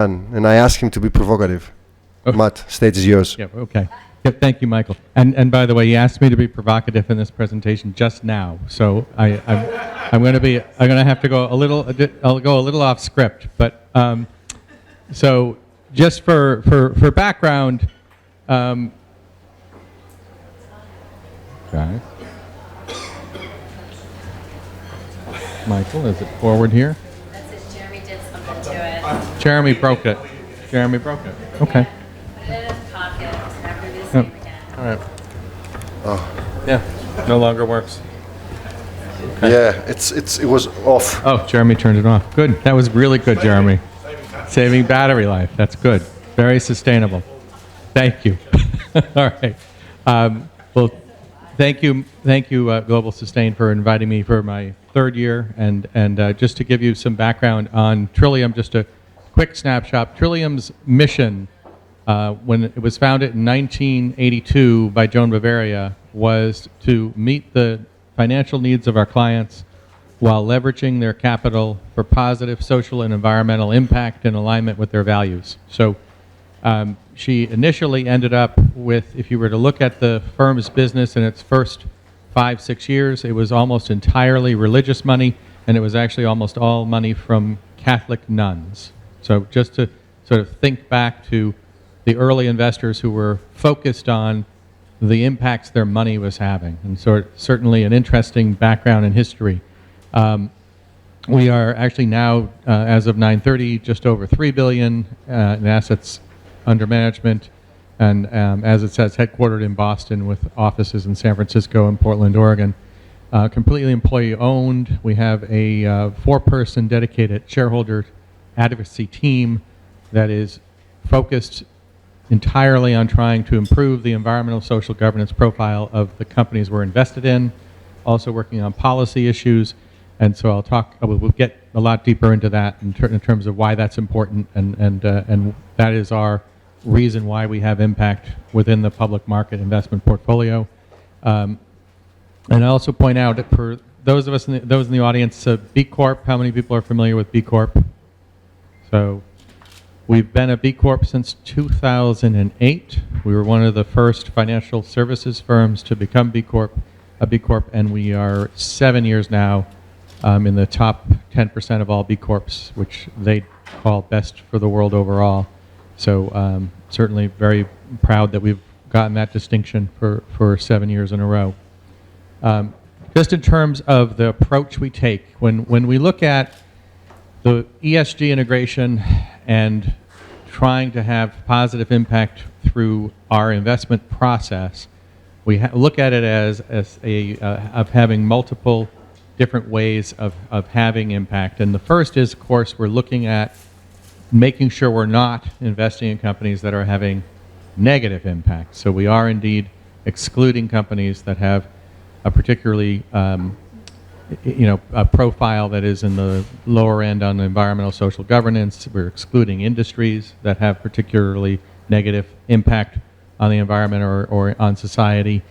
and I asked him to be provocative. Okay. Matt, stage is yours. Yeah, okay. Yep, thank you, Michael. And by the way, he asked me to be provocative in this presentation just now, so I'm going to have to go I'll go a little off script, but so just for background, guys. Michael, is it forward here? That's it. Jeremy did something to it. Jeremy broke it. Jeremy broke it. Okay. Put it in his pocket. It's never going to be the same again. All right. Oh. Yeah, no longer works. Okay. Yeah, it was off. Oh, Jeremy turned it off. Good. That was really good, Jeremy. Saving battery life. That's good. Very sustainable. Thank you. All right. Well, thank you, Global Sustain, for inviting me for my third year. And just to give you some background on Trillium, just a quick snapshot. Trillium's mission, when it was founded in 1982 by Joan Bavaria, was to meet the financial needs of our clients while leveraging their capital for positive social and environmental impact in alignment with their values. So she initially ended up with, if you were to look at the firm's business in its first 5-6 years, it was almost entirely religious money, and it was actually almost all money from Catholic nuns. So just to sort of think back to the early investors who were focused on the impacts their money was having, and so certainly an interesting background in history. We are actually now, as of 9/30, just over $3 billion in assets under management, and as it says, headquartered in Boston with offices in San Francisco and Portland, Oregon. Completely employee-owned. We have a 4-person dedicated shareholder advocacy team that is focused entirely on trying to improve the environmental social governance profile of the companies we're invested in, also working on policy issues. And so we'll get a lot deeper into that in terms of why that's important, and that is our reason why we have impact within the public market investment portfolio. And I also point out that for those in the audience, B Corp, how many people are familiar with B Corp? So we've been a B Corp since 2008. We were one of the first financial services firms to become a B Corp, and we are 7 years now in the top 10% of all B Corps, which they call best for the world overall. So certainly very proud that we've gotten that distinction for 7 years in a row. Just in terms of the approach we take, when we look at the ESG integration and trying to have positive impact through our investment process, we look at it as of having multiple different ways of having impact. And the first is, of course, we're looking at making sure we're not investing in companies that are having negative impact. So we are indeed excluding companies that have a particularly a profile that is in the lower end on environmental social governance. We're excluding industries that have particularly negative impact on the environment or on society.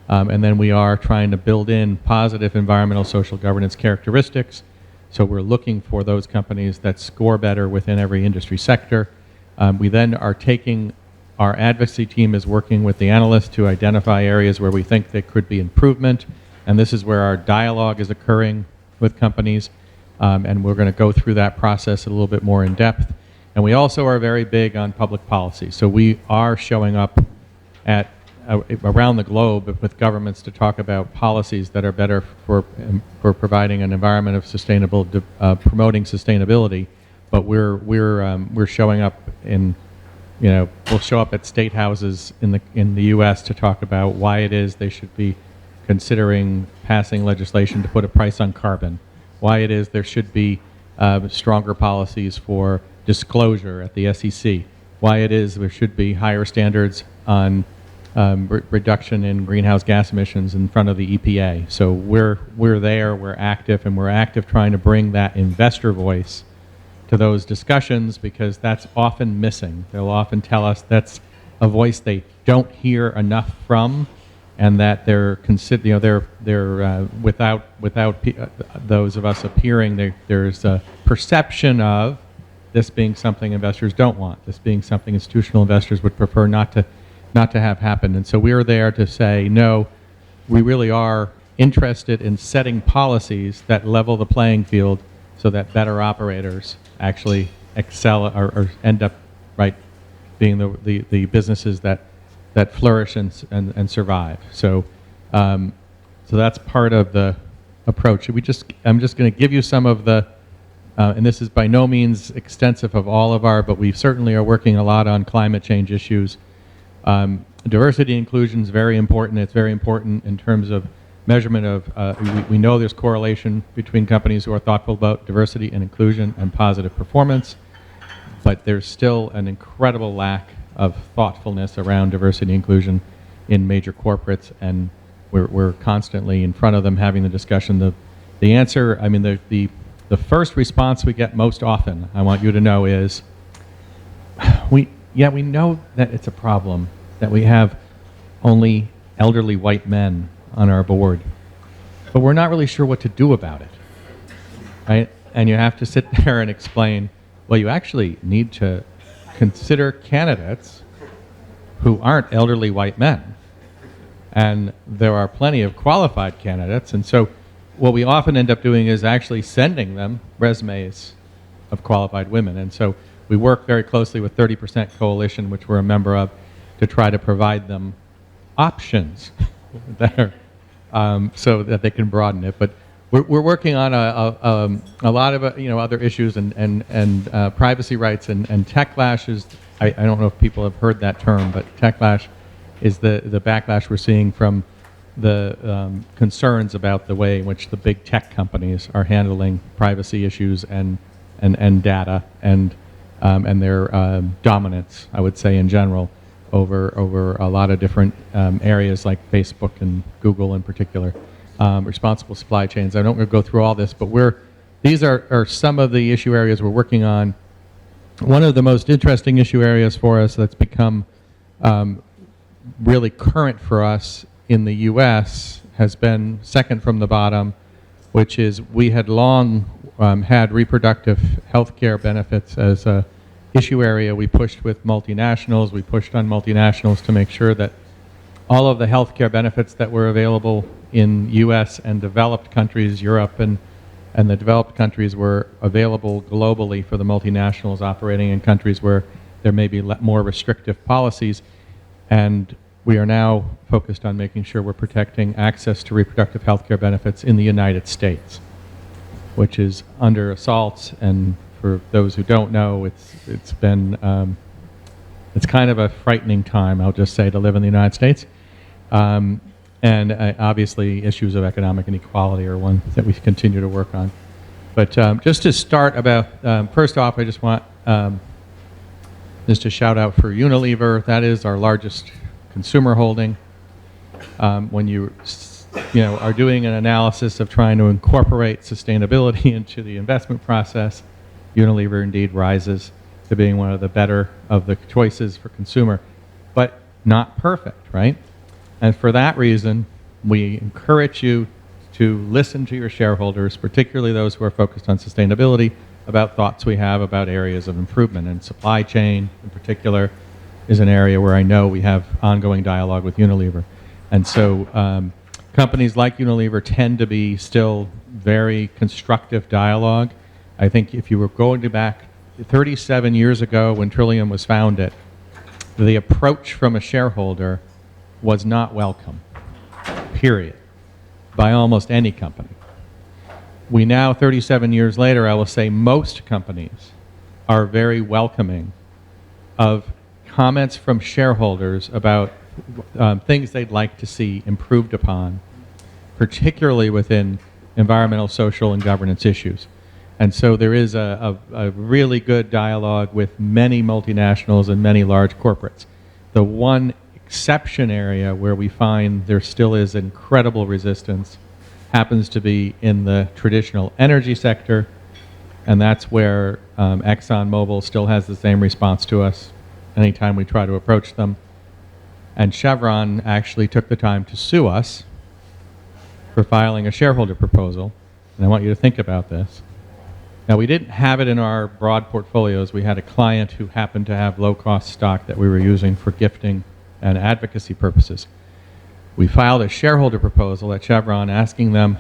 And then we are trying to build in positive environmental social governance characteristics. So we're looking for those companies that score better within every industry sector. We then are taking, our advocacy team is working with the analysts to identify areas where we think there could be improvement. And this is where our dialogue is occurring with companies. And we're going to go through that process a little bit more in depth. And we also are very big on public policy. So we are showing up at around the globe with governments to talk about policies that are better for providing an environment of sustainable, promoting sustainability. But we're showing up in, we'll show up at state houses in the U.S. to talk about why it is they should be considering passing legislation to put a price on carbon, why it is there should be stronger policies for disclosure at the SEC, why it is there should be higher standards on reduction in greenhouse gas emissions in front of the EPA. So we're there, we're active trying to bring that investor voice to those discussions, because that's often missing. They'll often tell us that's a voice they don't hear enough from, and that they're without those of us appearing, there's a perception of this being something investors don't want, this being something institutional investors would prefer not to have happen. And so we are there to say, no, we really are interested in setting policies that level the playing field so that better operators actually excel or end up being the businesses that flourish and survive. So so that's part of the approach. I'm just going to give you some of the, and this is by no means extensive of all of our, but we certainly are working a lot on climate change issues. Diversity and inclusion is very important. It's very important in terms of measurement of, we know there's correlation between companies who are thoughtful about diversity and inclusion and positive performance, but there's still an incredible lack of thoughtfulness around diversity and inclusion in major corporates, and we're constantly in front of them having the discussion. The answer, I mean, the first response we get most often, I want you to know, is, we know that it's a problem, that we have only elderly white men on our board, but we're not really sure what to do about it, right? And you have to sit there and explain, well, you actually need to consider candidates who aren't elderly white men. And there are plenty of qualified candidates. And so what we often end up doing is actually sending them resumes of qualified women. And so we work very closely with 30% Coalition, which we're a member of, to try to provide them options that are, so that they can broaden it. But we're working on a lot of other issues and privacy rights and techlash is, I don't know if people have heard that term, but techlash is the backlash we're seeing from the concerns about the way in which the big tech companies are handling privacy issues and data and their dominance, I would say, in general, over a lot of different areas like Facebook and Google in particular. Responsible supply chains. I don't want to go through all this, but these are some of the issue areas we're working on. One of the most interesting issue areas for us that's become really current for us in the U.S. has been second from the bottom, which is we had long had reproductive health care benefits as a issue area. We pushed with multinationals. We pushed on multinationals to make sure that all of the health care benefits that were available in U.S. and developed countries, Europe and the developed countries, were available globally for the multinationals operating in countries where there may be more restrictive policies. And we are now focused on making sure we're protecting access to reproductive health care benefits in the United States, which is under assault. And for those who don't know, it's been it's kind of a frightening time, I'll just say, to live in the United States. And obviously issues of economic inequality are one that we continue to work on. But just to start about, first off, I just want just to shout out for Unilever. That is our largest consumer holding. When you are doing an analysis of trying to incorporate sustainability into the investment process, Unilever indeed rises to being one of the better of the choices for consumer, but not perfect, right? And for that reason, we encourage you to listen to your shareholders, particularly those who are focused on sustainability, about thoughts we have about areas of improvement. And supply chain, in particular, is an area where I know we have ongoing dialogue with Unilever. And so companies like Unilever tend to be still very constructive dialogue. I think if you were going back 37 years ago when Trillium was founded, the approach from a shareholder was not welcome, period, by almost any company. We now, 37 years later, I will say most companies are very welcoming of comments from shareholders about things they'd like to see improved upon, particularly within environmental, social, and governance issues. And so there is a really good dialogue with many multinationals and many large corporates. The one exception area where we find there still is incredible resistance happens to be in the traditional energy sector, and that's where ExxonMobil still has the same response to us anytime we try to approach them. And Chevron actually took the time to sue us for filing a shareholder proposal, and I want you to think about this. Now, we didn't have it in our broad portfolios. We had a client who happened to have low-cost stock that we were using for gifting and advocacy purposes. We filed a shareholder proposal at Chevron asking them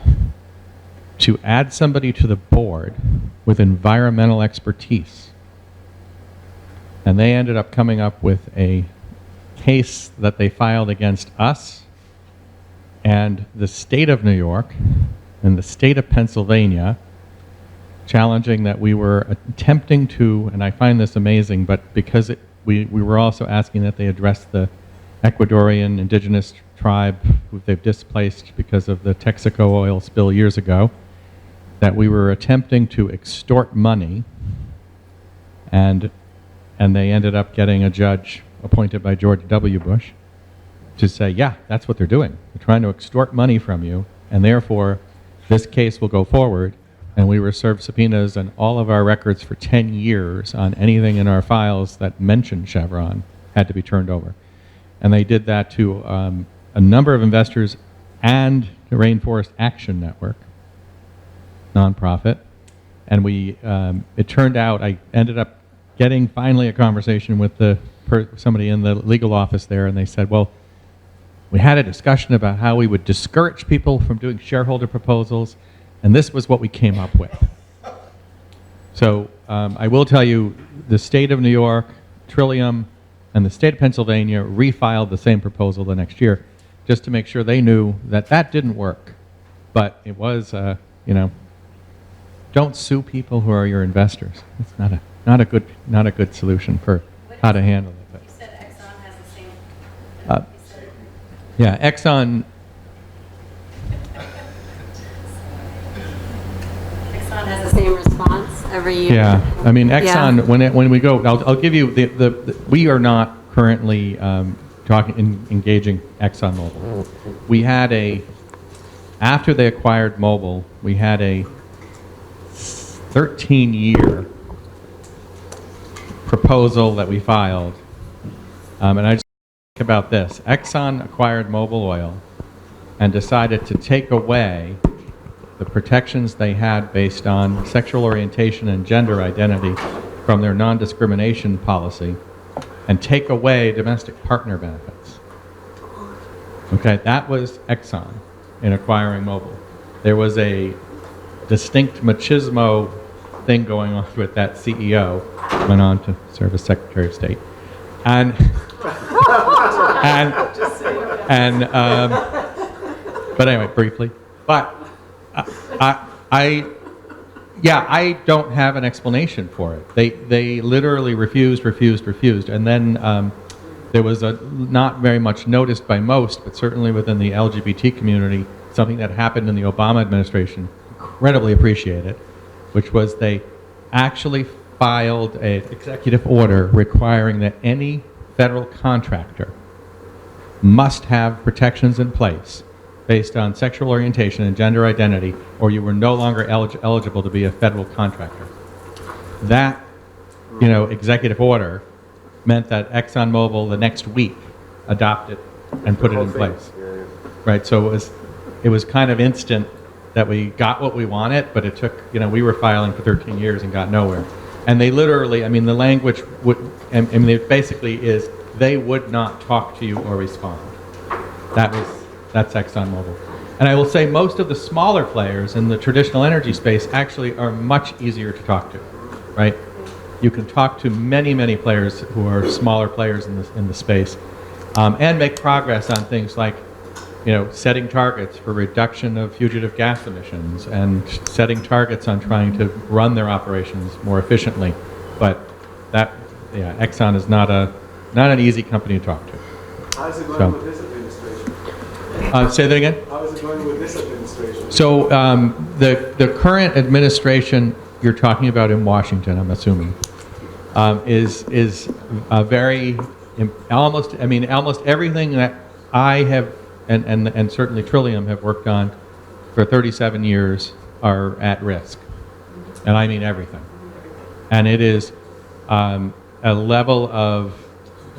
to add somebody to the board with environmental expertise. And they ended up coming up with a case that they filed against us and the state of New York and the state of Pennsylvania, challenging that we were attempting to, and I find this amazing, but because we were also asking that they address the Ecuadorian indigenous tribe who they've displaced because of the Texaco oil spill years ago, that we were attempting to extort money, and they ended up getting a judge appointed by George W. Bush to say, yeah, that's what they're doing. They're trying to extort money from you, and therefore this case will go forward. And we were served subpoenas and all of our records for 10 years on anything in our files that mentioned Chevron had to be turned over. And they did that to a number of investors and the Rainforest Action Network, nonprofit. And it turned out, I ended up getting finally a conversation with somebody in the legal office there, and they said, well, we had a discussion about how we would discourage people from doing shareholder proposals, and this was what we came up with. So I will tell you, the state of New York, Trillium, and the state of Pennsylvania refiled the same proposal the next year, just to make sure they knew that that didn't work. But it was, don't sue people who are your investors. It's not a good solution for how to handle it. But. You said Exxon has the same. Yeah, Exxon. Exxon has the same response every year. Yeah, I mean Exxon. Yeah. When we go, I'll give you the we are not currently engaging ExxonMobil. We had after they acquired Mobil, we had a 13-year proposal that we filed, and I just think about this. Exxon acquired Mobil Oil and decided to take away the protections they had based on sexual orientation and gender identity from their non-discrimination policy and take away domestic partner benefits. Okay, that was Exxon in acquiring Mobil. There was a distinct machismo thing going on with that CEO, went on to serve as Secretary of State. But anyway, briefly. But I don't have an explanation for it. They literally refused, and then there was not very much noticed by most, but certainly within the LGBT community, something that happened in the Obama administration, incredibly appreciated, which was they actually filed an executive order requiring that any federal contractor must have protections in place based on sexual orientation and gender identity, or you were no longer eligible to be a federal contractor. That, executive order meant that ExxonMobil the next week adopted and put it in place. Right, so it was kind of instant that we got what we wanted, but it took, we were filing for 13 years and got nowhere. And they literally, the language it basically is, they would not talk to you or respond. That's ExxonMobil. And I will say most of the smaller players in the traditional energy space actually are much easier to talk to, right? You can talk to many, many players who are smaller players in the space, and make progress on things like, setting targets for reduction of fugitive gas emissions and setting targets on trying to run their operations more efficiently. But Exxon is not an easy company to talk to. How's it going with this administration? Say that again? How is it going with this administration? So the current administration you're talking about in Washington, I'm assuming, is a very almost everything that I have and certainly Trillium have worked on for 37 years are at risk, and I mean everything. And it is a level of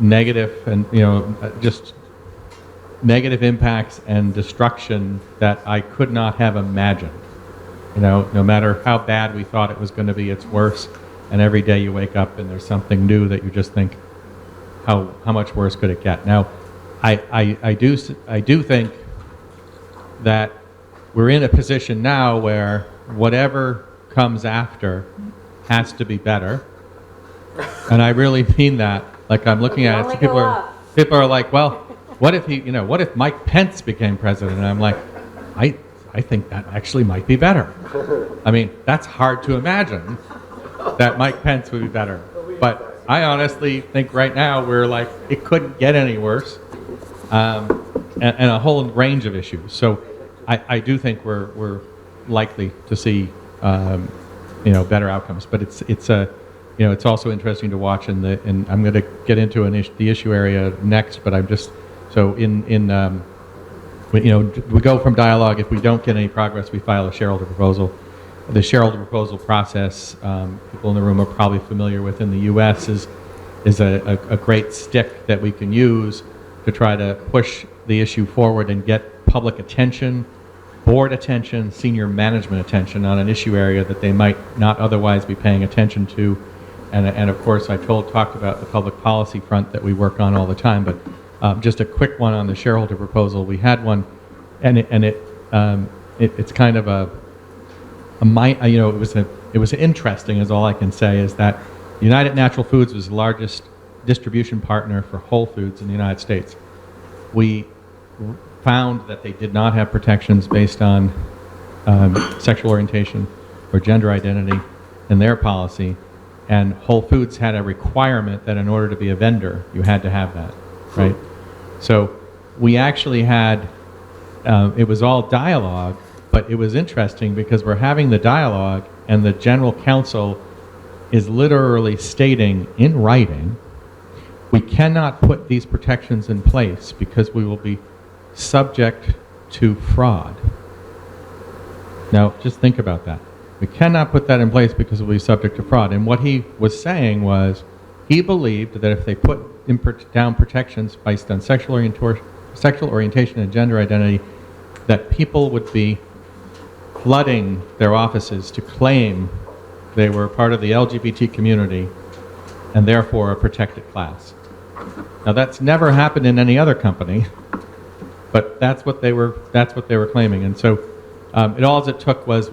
negative and just negative impacts and destruction that I could not have imagined No matter how bad we thought it was going to be, it's worse. And every day you wake up and there's something new that you just think, how much worse could it get? Now, I do think that we're in a position now where whatever comes after has to be better. And I really mean that. Like, I'm looking at it, people are like, well, what if Mike Pence became president? And I'm like, I think that actually might be better. I mean, that's hard to imagine that Mike Pence would be better. But I honestly think right now we're like, it couldn't get any worse, and a whole range of issues. So I do think we're likely to see better outcomes. But it's also interesting to watch, and I'm going to get into the issue area next. But I'm just so we go from dialogue. If we don't get any progress, we file a shareholder proposal. The shareholder proposal process, people in the room are probably familiar with in the U.S., is a great stick that we can use to try to push the issue forward and get public attention, board attention, senior management attention on an issue area that they might not otherwise be paying attention to. And of course, I talked about the public policy front that we work on all the time, but just a quick one on the shareholder proposal. We had one, and it's kind of it was interesting, is all I can say, is that United Natural Foods was the largest distribution partner for Whole Foods in the United States. We found that they did not have protections based on sexual orientation or gender identity in their policy, and Whole Foods had a requirement that in order to be a vendor, you had to have that, right? So we actually had, it was all dialogue, but it was interesting because we're having the dialogue and the general counsel is literally stating in writing, we cannot put these protections in place because we will be subject to fraud. Now, just think about that. We cannot put that in place because we'll be subject to fraud. And what he was saying was, he believed that if they put down protections based on sexual orientation and gender identity, that people would be flooding their offices to claim they were part of the LGBT community and therefore a protected class. Now, that's never happened in any other company, but that's what they were claiming. And so all it took was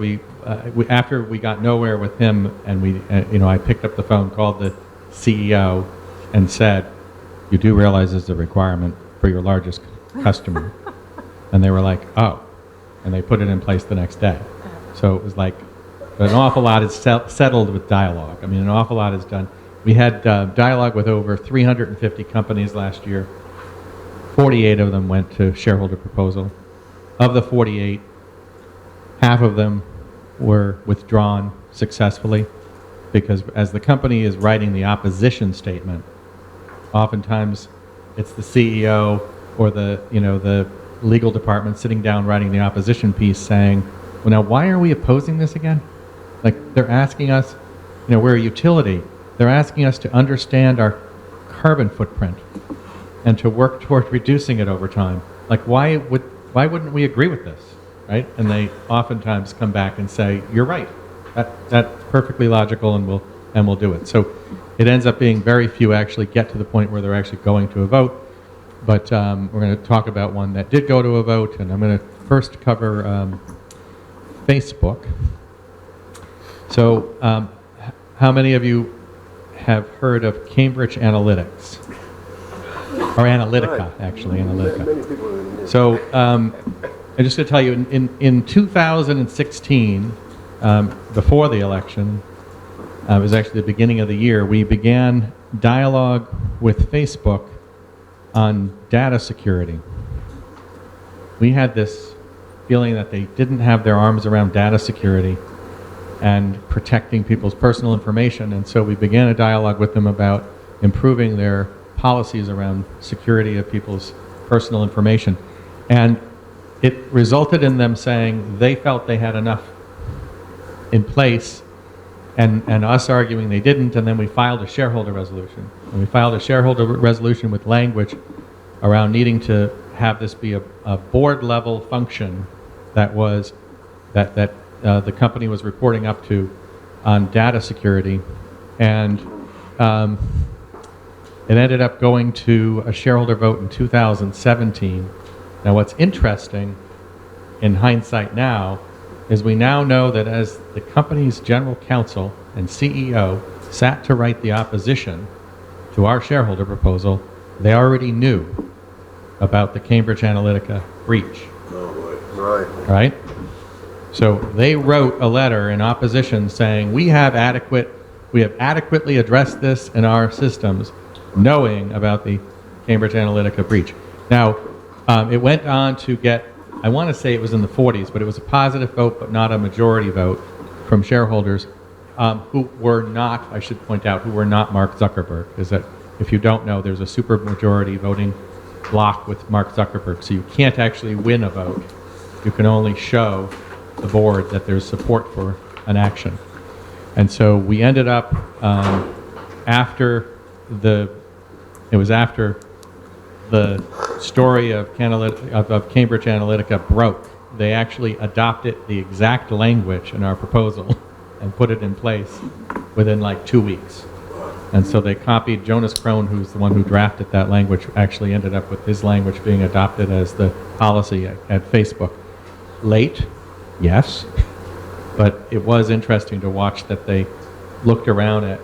after we got nowhere with him, and I picked up the phone, called the CEO, and said, "You do realize this is a requirement for your largest customer?" And they were like, "Oh," and they put it in place the next day. So it was like an awful lot is settled with dialogue. I mean, an awful lot is done. We had dialogue with over 350 companies last year. 48 of them went to shareholder proposal. Of the 48, half of them were withdrawn successfully, because as the company is writing the opposition statement, oftentimes it's the CEO or the legal department sitting down writing the opposition piece saying, well, now why are we opposing this again? Like, they're asking us, we're a utility. They're asking us to understand our carbon footprint and to work toward reducing it over time. Like, why wouldn't we agree with this, right? And they oftentimes come back and say, you're right. That's perfectly logical, and we'll do it. So it ends up being very few actually get to the point where they're actually going to a vote. But we're going to talk about one that did go to a vote, and I'm going to first cover Facebook. So how many of you have heard of Cambridge Analytics? Or Analytica, actually, Analytica. So I'm just going to tell you, in 2016, before the election, it was actually the beginning of the year, we began dialogue with Facebook on data security. We had this feeling that they didn't have their arms around data security and protecting people's personal information, and so we began a dialogue with them about improving their policies around security of people's personal information. And it resulted in them saying they felt they had enough in place, and us arguing they didn't, and then we filed a shareholder resolution. And we filed a shareholder resolution with language around needing to have this be a board level function that the company was reporting up to on data security, and it ended up going to a shareholder vote in 2017. Now, what's interesting in hindsight now is we now know that as the company's general counsel and CEO sat to write the opposition to our shareholder proposal, they already knew about the Cambridge Analytica breach. Right. Right? So they wrote a letter in opposition saying, we have adequately addressed this in our systems, knowing about the Cambridge Analytica breach. Now, it went on to get, I want to say it was in the 40s, but it was a positive vote, but not a majority vote from shareholders who were not, I should point out, who were not Mark Zuckerberg. Is that, if you don't know, there's a super majority voting block with Mark Zuckerberg, so you can't actually win a vote. You can only show the board that there's support for an action. And so we ended up, after the story of Cambridge Analytica broke, they actually adopted the exact language in our proposal and put it in place within like 2 weeks. And so they copied Jonas Krohn, who's the one who drafted that language, actually ended up with his language being adopted as the policy at Facebook. Late, yes, but it was interesting to watch that they looked around at,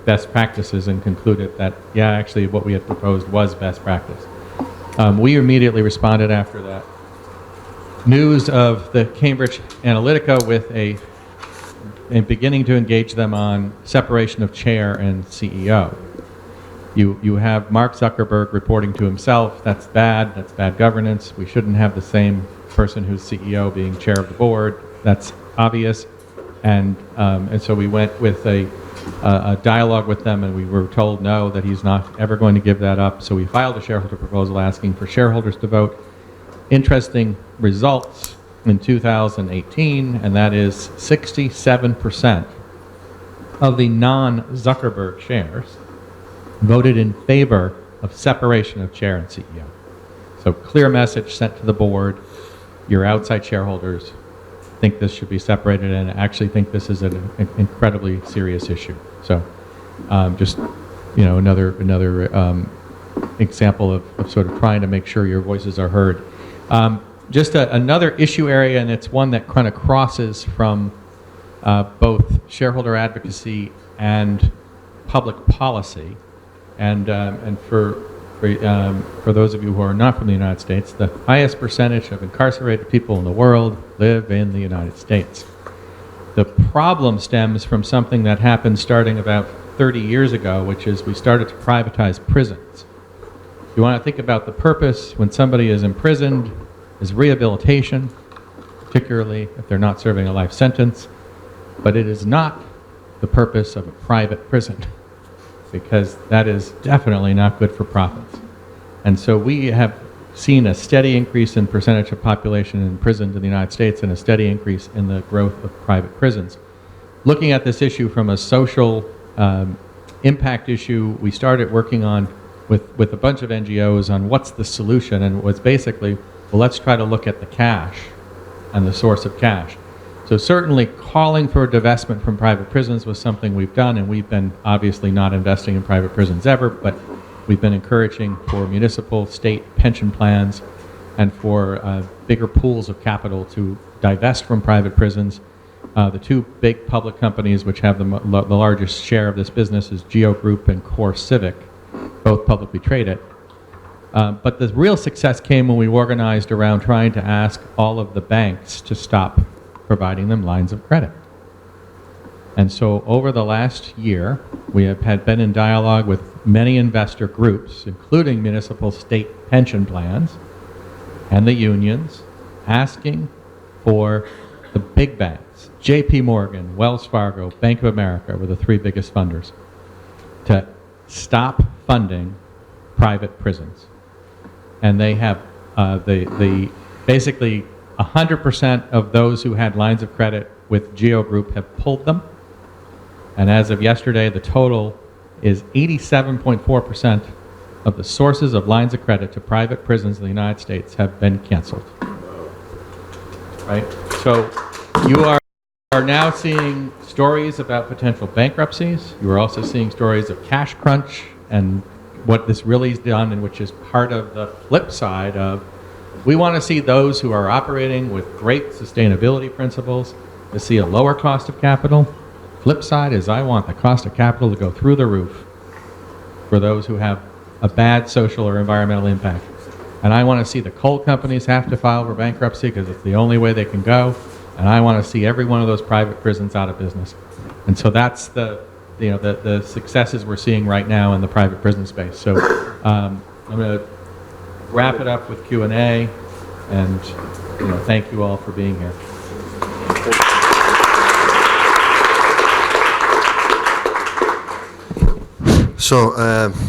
best practices and concluded that, yeah, actually what we had proposed was best practice. We immediately responded after that news of the Cambridge Analytica with and beginning to engage them on separation of chair and CEO. You have Mark Zuckerberg reporting to himself. That's bad governance. We shouldn't have the same person who's CEO being chair of the board. That's obvious. And so we went with a dialogue with them, and we were told no, that he's not ever going to give that up. So we filed a shareholder proposal asking for shareholders to vote. Interesting results in 2018, and that is 67% of the non-Zuckerberg shares voted in favor of separation of chair and CEO. So clear message sent to the board. Your outside shareholders think this should be separated and actually think this is an incredibly serious issue. So just, another example of sort of trying to make sure your voices are heard. Just another issue area, and it's one that kind of crosses from both shareholder advocacy and public policy. And for those of you who are not from the United States, the highest percentage of incarcerated people in the world live in the United States. The problem stems from something that happened starting about 30 years ago, which is we started to privatize prisons. You want to think about the purpose when somebody is imprisoned is rehabilitation, particularly if they're not serving a life sentence, but it is not the purpose of a private prison, because that is definitely not good for profits. And so we have seen a steady increase in percentage of population imprisoned in the United States and a steady increase in the growth of private prisons. Looking at this issue from a social impact issue, we started working on with a bunch of NGOs on what's the solution, and it was basically, well, let's try to look at the cash and the source of cash. So certainly calling for divestment from private prisons was something we've done, and we've been obviously not investing in private prisons ever, but we've been encouraging for municipal, state pension plans and for bigger pools of capital to divest from private prisons. The two big public companies which have the largest share of this business is Geo Group and Core Civic, both publicly traded. But the real success came when we organized around trying to ask all of the banks to stop providing them lines of credit. And so over the last year, we have been in dialogue with many investor groups, including municipal state pension plans and the unions, asking for the big banks, JP Morgan, Wells Fargo, Bank of America were the three biggest funders, to stop funding private prisons. And they have basically 100% of those who had lines of credit with Geo Group have pulled them. And as of yesterday, the total is 87.4% of the sources of lines of credit to private prisons in the United States have been canceled. Right? So You are now seeing stories about potential bankruptcies. You are also seeing stories of cash crunch and what this really has done, and which is part of the flip side of we want to see those who are operating with great sustainability principles to see a lower cost of capital. Flip side is I want the cost of capital to go through the roof for those who have a bad social or environmental impact. And I want to see the coal companies have to file for bankruptcy because it's the only way they can go. And I want to see every one of those private prisons out of business. And so that's the successes we're seeing right now in the private prison space. So I'm going to wrap it up with Q&A, and thank you all for being here. So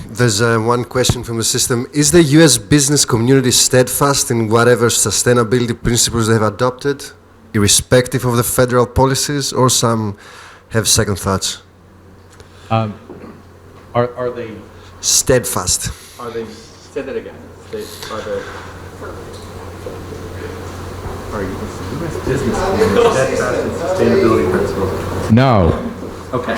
there's one question from the system. Is the US business community steadfast in whatever sustainability principles they have adopted, irrespective of the federal policies, or some have second thoughts? Are they Steadfast. Are they? Say that again. Are U.S. business steadfast in sustainability principles? No. Okay.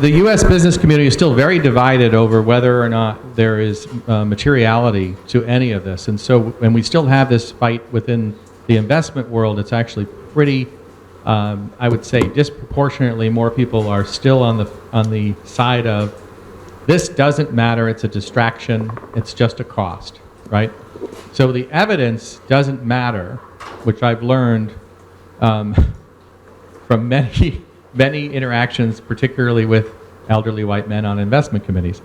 The U.S. business community is still very divided over whether or not there is materiality to any of this. And so when we still have this fight within the investment world, it's actually pretty, I would say, disproportionately more people are still on the side of this doesn't matter, it's a distraction, it's just a cost, right? So the evidence doesn't matter, which I've learned from many interactions, particularly with elderly white men on investment committees.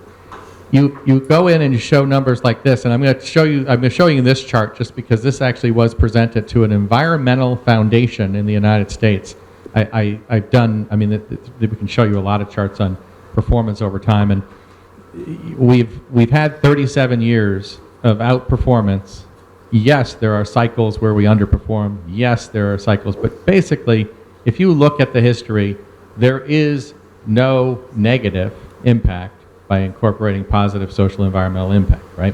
You go in and you show numbers like this, and I'm going to show you this chart just because this actually was presented to an environmental foundation in the United States. I've done, we can show you a lot of charts on performance over time, and we've had 37 years of outperformance. Yes, there are cycles where we underperform. Yes, there are cycles, but basically, if you look at the history, there is no negative impact by incorporating positive social environmental impact, right?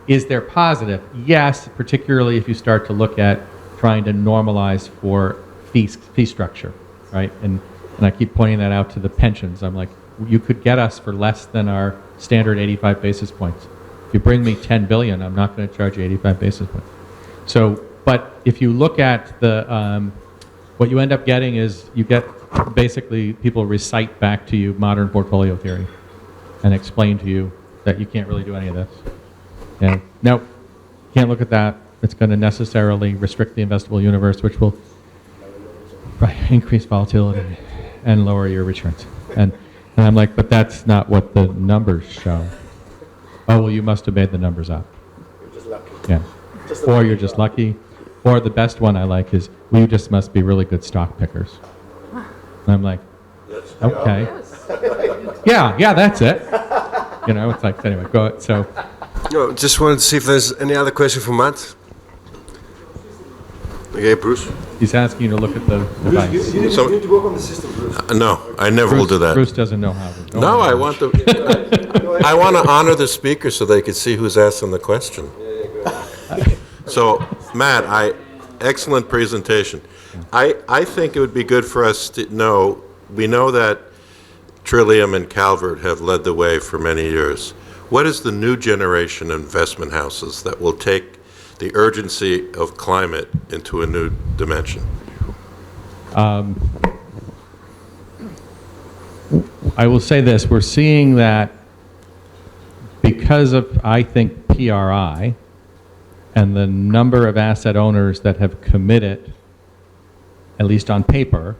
Is there positive? Yes, particularly if you start to look at trying to normalize for fee structure, right? And I keep pointing that out to the pensions. I'm like, you could get us for less than our standard 85 basis points. If you bring me 10 billion, I'm not going to charge you 85 basis points. So, but if you look at the, what you end up getting is you get basically people recite back to you modern portfolio theory and explain to you that you can't really do any of this. And no, can't look at that. It's going to necessarily restrict the investable universe, which will increase volatility and lower your returns. And I'm like, but that's not what the numbers show. Oh, well, you must have made the numbers up. You're just lucky. Yeah. Or you're just lucky. Or the best one I like is, well, you just must be really good stock pickers. And I'm like, okay. Yeah, that's it. It's like, anyway, go ahead. So. No, just wanted to see if there's any other question for Matt. Okay, Bruce. He's asking you to look at the device. You need to work on the system, Bruce. No, I never will do that. Bruce doesn't know how to. No, I want to honor the speaker so they could see who's asking the question. So, Matt, excellent presentation. I think it would be good for us to know, we know that Trillium and Calvert have led the way for many years. What is the new generation of investment houses that will take the urgency of climate into a new dimension? I will say this, we're seeing that because of, I think, PRI and the number of asset owners that have committed, at least on paper,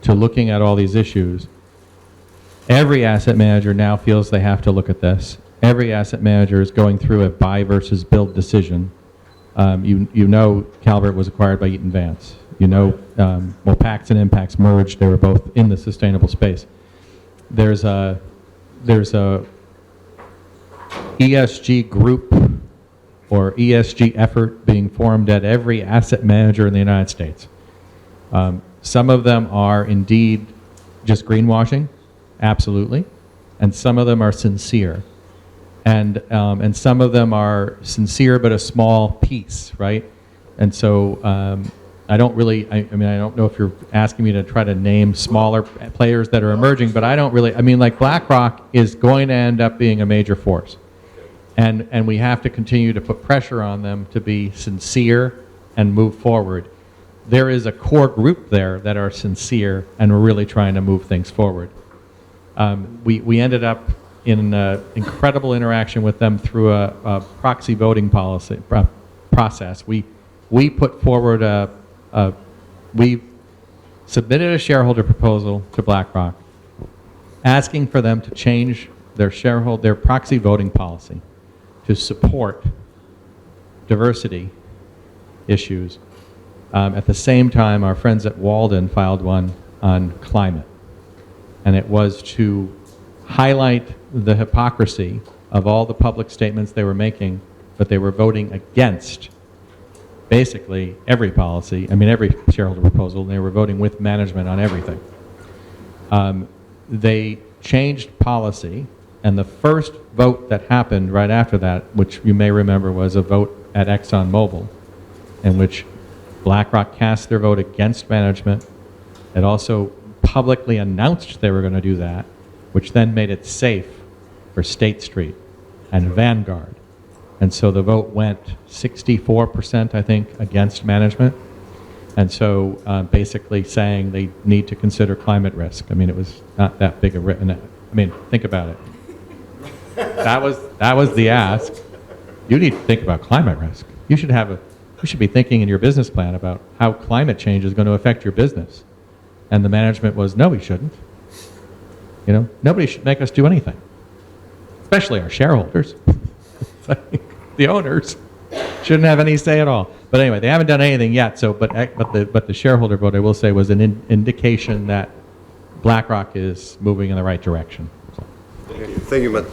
to looking at all these issues, every asset manager now feels they have to look at this. Every asset manager is going through a buy versus build decision. You know Calvert was acquired by Eaton Vance. Well, Pax and Impax merged. They were both in the sustainable space. There's a ESG group or ESG effort being formed at every asset manager in the United States. Some of them are indeed just greenwashing, absolutely, and some of them are sincere. And some of them are sincere but a small piece, right? And so I don't really, I mean, I don't know if you're asking me to try to name smaller players that are emerging, but I don't really, I mean, like BlackRock is going to end up being a major force. And we have to continue to put pressure on them to be sincere and move forward. There is a core group there that are sincere and we're really trying to move things forward. We ended up in incredible interaction with them through a proxy voting process. We put forward we submitted a shareholder proposal to BlackRock asking for them to change their proxy voting policy to support diversity issues. At the same time, our friends at Walden filed one on climate. And it was to highlight the hypocrisy of all the public statements they were making, but they were voting against basically every policy, I mean every shareholder proposal, and they were voting with management on everything. They changed policy, and the first vote that happened right after that, which you may remember was a vote at ExxonMobil, in which BlackRock cast their vote against management. It also publicly announced they were going to do that, which then made it safe for State Street and Vanguard. And so the vote went 64%, I think, against management. And so basically saying they need to consider climate risk. I mean, it was not that big a risk. I mean, think about it. That was the ask. You need to think about climate risk. You should be thinking in your business plan about how climate change is going to affect your business. And the management was, no, we shouldn't. You know, nobody should make us do anything, especially our shareholders. The owners shouldn't have any say at all. But anyway, they haven't done anything yet. So, but the shareholder vote, I will say, was an indication that BlackRock is moving in the right direction. So. Thank you, Matt.